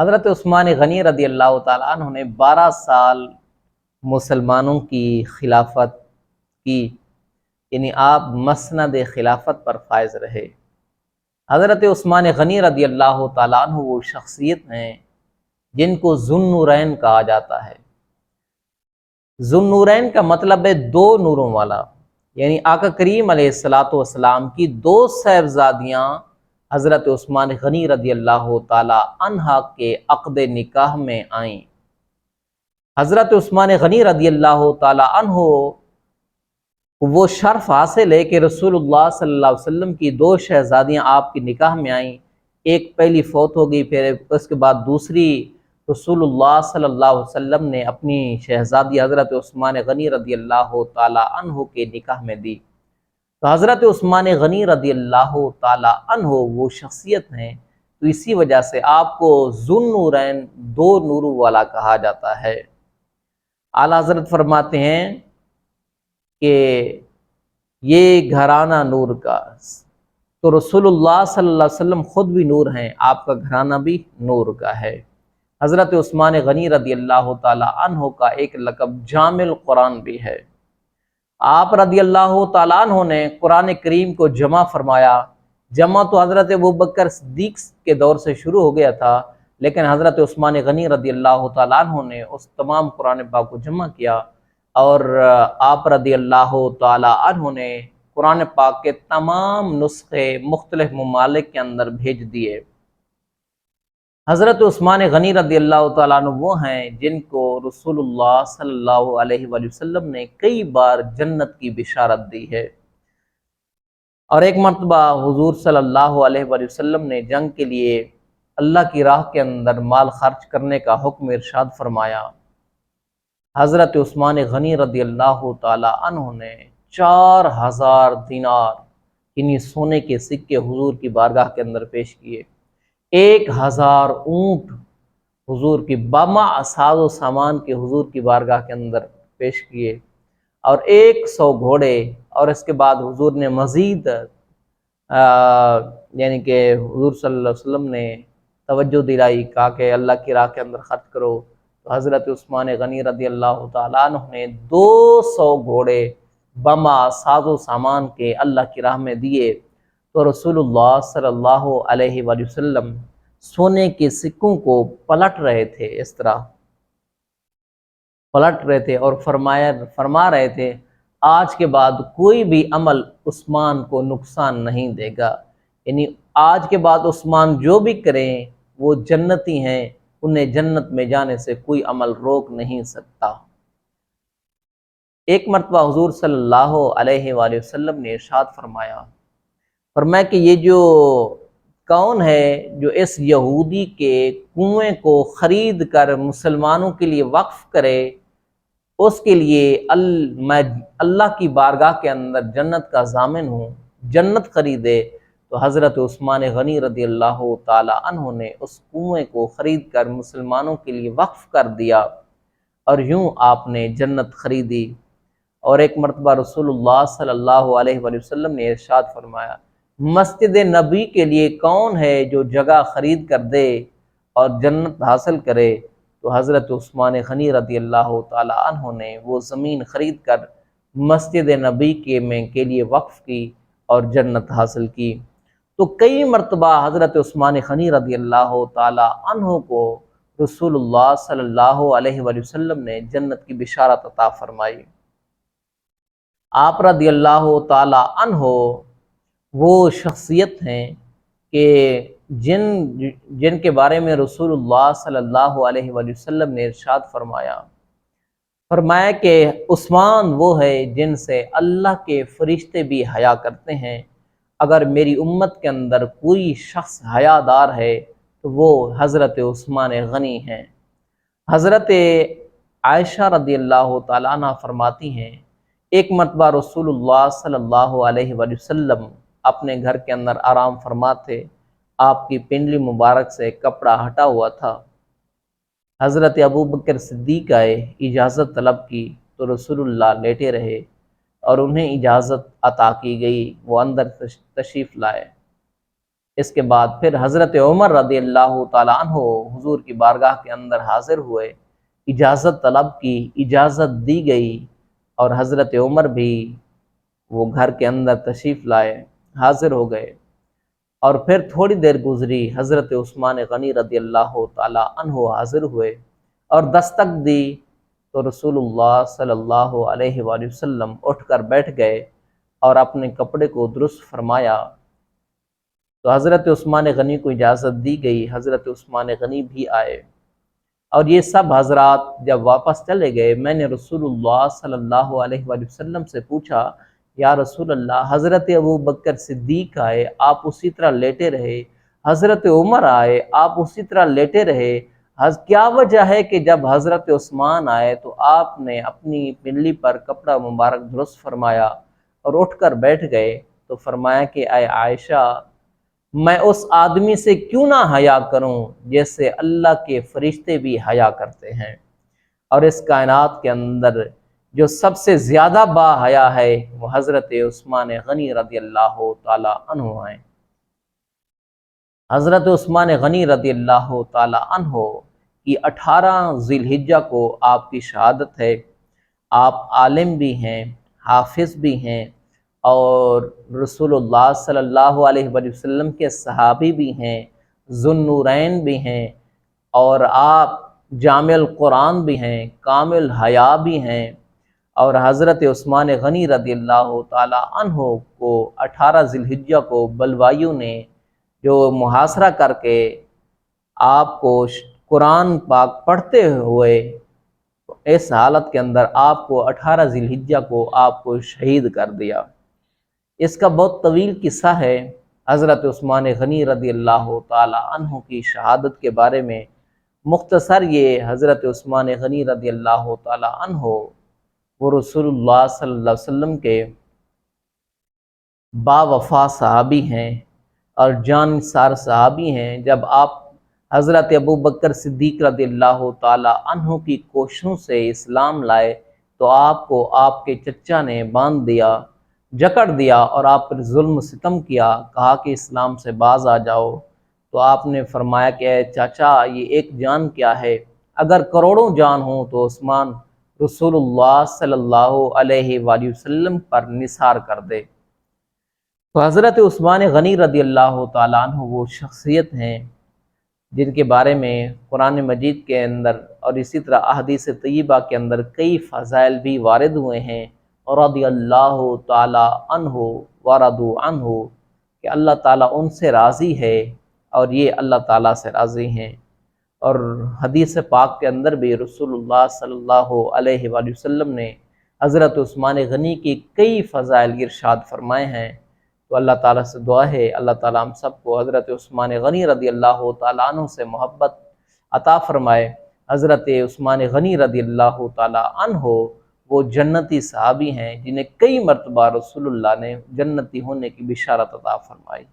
حضرت عثمان غنی رضی اللہ تعالیٰ عنہ نے 12 سال مسلمانوں کی خلافت کی، یعنی آپ مسند خلافت پر فائز رہے۔ حضرت عثمان غنی رضی اللہ تعالیٰ عنہ وہ شخصیت ہیں جن کو ذو النورین کہا جاتا ہے۔ ذو النورین کا مطلب ہے دو نوروں والا، یعنی آقا کریم علیہ السلام کی دو صاحبزادیاں حضرت عثمان غنی رضی اللہ تعالی عنہ کے عقد نکاح میں آئیں۔ حضرت عثمان غنی رضی اللہ تعالی عنہ وہ شرف حاصل ہے کہ رسول اللہ صلی اللہ علیہ وسلم کی دو شہزادیاں آپ کی نکاح میں آئیں، ایک پہلی فوت ہو گئی، پھر اس کے بعد دوسری رسول اللہ صلی اللہ علیہ وسلم نے اپنی شہزادی حضرت عثمان غنی رضی اللہ تعالی عنہ کے نکاح میں دی۔ تو حضرت عثمان غنی رضی اللہ تعالی عنہ وہ شخصیت ہیں، تو اسی وجہ سے آپ کو ذو النورین دو نوروں والا کہا جاتا ہے۔ اعلیٰ حضرت فرماتے ہیں کہ یہ گھرانہ نور کا، تو رسول اللہ صلی اللہ علیہ وسلم خود بھی نور ہیں، آپ کا گھرانہ بھی نور کا ہے۔ حضرت عثمان غنی رضی اللہ تعالی عنہ کا ایک لقب جامع القرآن بھی ہے۔ آپ رضی اللہ تعالیٰ عنہ نے قرآن کریم کو جمع فرمایا۔ جمع تو حضرت ابوبکر صدیق کے دور سے شروع ہو گیا تھا، لیکن حضرت عثمان غنی رضی اللہ تعالیٰ عنہ نے اس تمام قرآن پاک کو جمع کیا، اور آپ رضی اللہ تعالیٰ عنہ نے قرآن پاک کے تمام نسخے مختلف ممالک کے اندر بھیج دیے۔ حضرت عثمان غنی رضی اللہ تعالیٰ عنہ وہ ہیں جن کو رسول اللہ صلی اللہ علیہ وآلہ وسلم نے کئی بار جنت کی بشارت دی ہے، اور ایک مرتبہ حضور صلی اللہ علیہ وآلہ وسلم نے جنگ کے لیے اللہ کی راہ کے اندر مال خرچ کرنے کا حکم ارشاد فرمایا۔ حضرت عثمان غنی رضی اللہ تعالیٰ عنہ نے 4000 دینار یعنی سونے کے سکے حضور کی بارگاہ کے اندر پیش کیے، 1000 اونٹ حضور کی بامع ساز و سامان کے حضور کی بارگاہ کے اندر پیش کیے، اور 100 گھوڑے، اور اس کے بعد حضور نے مزید یعنی کہ حضور صلی اللہ علیہ وسلم نے توجہ دلائی، کہا کہ اللہ کی راہ کے اندر خرچ کرو، تو حضرت عثمان غنی رضی اللہ تعالیٰ عنہ نے 200 گھوڑے بامع ساز و سامان کے اللہ کی راہ میں دیے۔ تو رسول اللہ صلی اللہ علیہ وآلہ وسلم سونے کے سکوں کو پلٹ رہے تھے، اس طرح پلٹ رہے تھے اور فرما رہے تھے آج کے بعد کوئی بھی عمل عثمان کو نقصان نہیں دے گا، یعنی آج کے بعد عثمان جو بھی کریں وہ جنتی ہیں، انہیں جنت میں جانے سے کوئی عمل روک نہیں سکتا۔ ایک مرتبہ حضور صلی اللہ علیہ وآلہ وسلم نے ارشاد فرمایا کہ یہ جو کون ہے جو اس یہودی کے کنویں کو خرید کر مسلمانوں کے لیے وقف کرے، اس کے لیے میں اللہ کی بارگاہ کے اندر جنت کا ضامن ہوں، جنت خریدے۔ تو حضرت عثمان غنی رضی اللہ تعالی عنہ نے اس کنویں کو خرید کر مسلمانوں کے لیے وقف کر دیا، اور یوں آپ نے جنت خریدی۔ اور ایک مرتبہ رسول اللہ صلی اللہ علیہ وآلہ وسلم نے ارشاد فرمایا، مسجد نبی کے لیے کون ہے جو جگہ خرید کر دے اور جنت حاصل کرے؟ تو حضرت عثمان غنی رضی اللہ تعالی عنہ نے وہ زمین خرید کر مسجد نبی کے لیے وقف کی اور جنت حاصل کی۔ تو کئی مرتبہ حضرت عثمان غنی رضی اللہ تعالی عنہ کو رسول اللہ صلی اللہ علیہ وآلہ وسلم نے جنت کی بشارت عطا فرمائی۔ آپ رضی اللہ تعالی عنہ وہ شخصیت ہیں کہ جن کے بارے میں رسول اللہ صلی اللہ علیہ وآلہ وسلم نے ارشاد فرمایا کہ عثمان وہ ہے جن سے اللہ کے فرشتے بھی حیا کرتے ہیں۔ اگر میری امت کے اندر کوئی شخص حیادار ہے تو وہ حضرت عثمان غنی ہیں۔ حضرت عائشہ رضی اللہ تعالیٰ عنہ فرماتی ہیں، ایک مرتبہ رسول اللہ صلی اللہ علیہ وآلہ وسلم اپنے گھر کے اندر آرام فرما تھے، آپ کی پنڈلی مبارک سے کپڑا ہٹا ہوا تھا۔ حضرت ابوبکر صدیق آئے، اجازت طلب کی، تو رسول اللہ لیٹے رہے اور انہیں اجازت عطا کی گئی، وہ اندر تشریف لائے۔ اس کے بعد پھر حضرت عمر رضی اللہ تعالیٰ عنہ حضور کی بارگاہ کے اندر حاضر ہوئے، اجازت طلب کی، اجازت دی گئی، اور حضرت عمر بھی وہ گھر کے اندر تشریف لائے، حاضر ہو گئے۔ اور پھر تھوڑی دیر گزری، حضرت عثمان غنی رضی اللہ تعالیٰ عنہ حاضر ہوئے اور دستک دی تو رسول اللہ صلی اللہ علیہ وآلہ وسلم اٹھ کر بیٹھ گئے اور اپنے کپڑے کو درست فرمایا۔ تو حضرت عثمان غنی کو اجازت دی گئی، حضرت عثمان غنی بھی آئے، اور یہ سب حضرات جب واپس چلے گئے، میں نے رسول اللہ صلی اللہ علیہ وآلہ وسلم سے پوچھا، یا رسول اللہ، حضرت ابو بکر صدیق آئے، آپ اسی طرح لیٹے رہے، حضرت عمر آئے، آپ اسی طرح لیٹے رہے، کیا وجہ ہے کہ جب حضرت عثمان آئے تو آپ نے اپنی پنڈلی پر کپڑا مبارک درست فرمایا اور اٹھ کر بیٹھ گئے؟ تو فرمایا کہ اے عائشہ، میں اس آدمی سے کیوں نہ حیا کروں جیسے اللہ کے فرشتے بھی حیا کرتے ہیں، اور اس کائنات کے اندر جو سب سے زیادہ با حیا ہے وہ حضرت عثمان غنی رضی اللہ تعالی عنہ ہیں۔ حضرت عثمان غنی رضی اللہ تعالی عنہ کی 18 ذی الحجہ کو آپ کی شہادت ہے۔ آپ عالم بھی ہیں، حافظ بھی ہیں، اور رسول اللہ صلی اللہ علیہ وآلہ وسلم کے صحابی بھی ہیں، ذو النورین بھی ہیں، اور آپ جامع القرآن بھی ہیں، کامل حیا بھی ہیں۔ اور حضرت عثمان غنی رضی اللہ تعالی عنہ کو 18 ذی الحجہ کو بلوائیوں نے جو محاصرہ کر کے آپ کو قرآن پاک پڑھتے ہوئے، اس حالت کے اندر آپ کو 18 ذی الحجہ کو آپ کو شہید کر دیا۔ اس کا بہت طویل قصہ ہے حضرت عثمان غنی رضی اللہ تعالی عنہ کی شہادت کے بارے میں۔ مختصر یہ حضرت عثمان غنی رضی اللہ تعالی عنہ وہ رسول اللہ صلی اللہ علیہ وسلم کے با وفا صحابی ہیں اور جان نثار صحابی ہیں۔ جب آپ حضرت ابو بکر صدیق رضی اللہ تعالی عنہ کی کوششوں سے اسلام لائے تو آپ کو آپ کے چچا نے باندھ دیا، جکڑ دیا، اور آپ پر ظلم و ستم کیا، کہا کہ اسلام سے باز آ جاؤ۔ تو آپ نے فرمایا کہ اے چاچا، یہ ایک جان کیا ہے، اگر کروڑوں جان ہوں تو عثمان رسول اللہ صلی اللہ علیہ وآلہ وسلم پر نثار کر دے۔ تو حضرت عثمان غنی رضی اللہ تعالیٰ عنہ وہ شخصیت ہیں جن کے بارے میں قرآن مجید کے اندر اور اسی طرح احادیث طیبہ کے اندر کئی فضائل بھی وارد ہوئے ہیں، رضی اللہ تعالیٰ عنہ ورضوا عنہ، کہ اللہ تعالیٰ ان سے راضی ہے اور یہ اللہ تعالیٰ سے راضی ہیں۔ اور حدیث پاک کے اندر بھی رسول اللہ صلی اللہ علیہ وآلہ وسلم نے حضرت عثمان غنی کی کئی فضائل ارشاد فرمائے ہیں۔ تو اللہ تعالیٰ سے دعا ہے اللہ تعالیٰ ہم سب کو حضرت عثمان غنی رضی اللہ تعالیٰ عنہ سے محبت عطا فرمائے۔ حضرت عثمان غنی رضی اللہ تعالیٰ عنہ وہ جنتی صحابی ہیں جنہیں کئی مرتبہ رسول اللہ نے جنتی ہونے کی بشارت عطا فرمائی۔